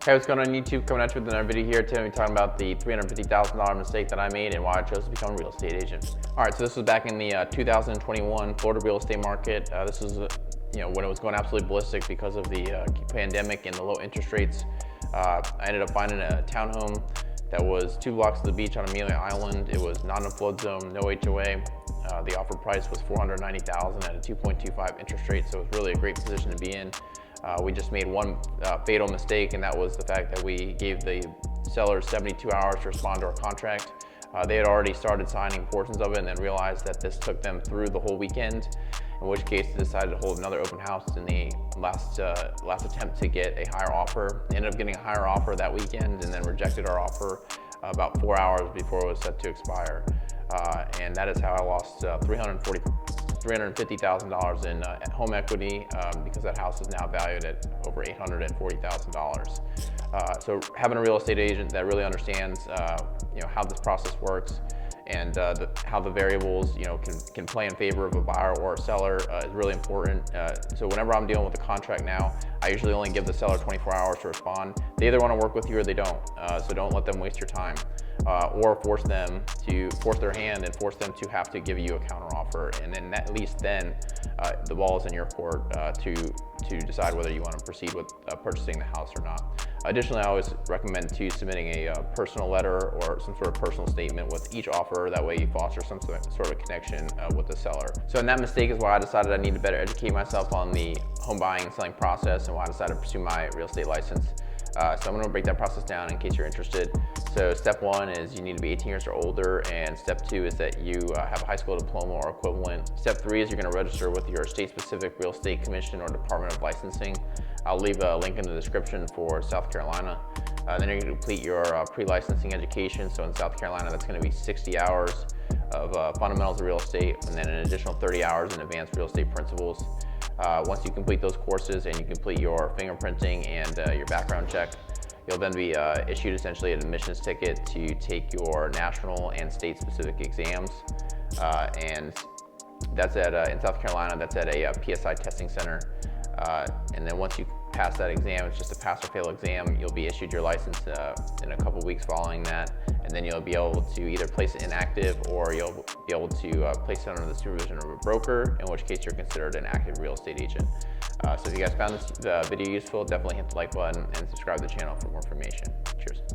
Hey, what's going on YouTube? Coming at you with another video here. Today we're talking about the $350,000 mistake that I made and why I chose to become a real estate agent. All right, so this was back in the 2021 Florida real estate market. This was when it was going absolutely ballistic because of the pandemic and the low interest rates. I ended up finding a townhome that was 2 blocks to the beach on Amelia Island. It was not in a flood zone, no HOA. The offer price was $490,000 at a 2.25 interest rate, so it was really a great position to be in. We just made one fatal mistake, and that was the fact that we gave the sellers 72 hours to respond to our contract. They had already started signing portions of it and then realized that this took them through the whole weekend, in which case they decided to hold another open house in the last attempt to get a higher offer. They ended up getting a higher offer that weekend and then rejected our offer about 4 hours before it was set to expire. And that is how I lost $350,000 in home equity because that house is now valued at over $840,000. So having a real estate agent that really understands how this process works and how the variables can play in favor of a buyer or a seller is really important. So whenever I'm dealing with a contract now, I usually only give the seller 24 hours to respond. They either want to work with you or they don't. So don't let them waste your time. Or force their hand and force them to have to give you a counteroffer, and then at least then the ball is in your court to decide whether you want to proceed with purchasing the house or not. Additionally, I always recommend submitting a personal letter or some sort of personal statement with each offer. That way you foster some sort of connection with the seller. So, and that mistake is why I decided I need to better educate myself on the home buying and selling process, and why I decided to pursue my real estate license. So I'm going to break that process down in case you're interested. So step 1 is you need to be 18 years or older, and step 2 is that you have a high school diploma or equivalent. Step 3 is you're going to register with your state-specific real estate commission or Department of Licensing. I'll leave a link in the description for South Carolina. Then you're going to complete your pre-licensing education. So in South Carolina, that's going to be 60 hours of fundamentals of real estate, and then an additional 30 hours in advanced real estate principles. Once you complete those courses and you complete your fingerprinting and your background check, you'll then be issued essentially an admissions ticket to take your national and state-specific exams. And that's in South Carolina, that's at a PSI Testing Center. And then once you pass that exam, it's just a pass or fail exam, you'll be issued your license in a couple weeks following that. And then you'll be able to either place it inactive, or you'll be able to place it under the supervision of a broker, in which case you're considered an active real estate agent. So if you guys found this video useful, definitely hit the like button and subscribe to the channel for more information. Cheers.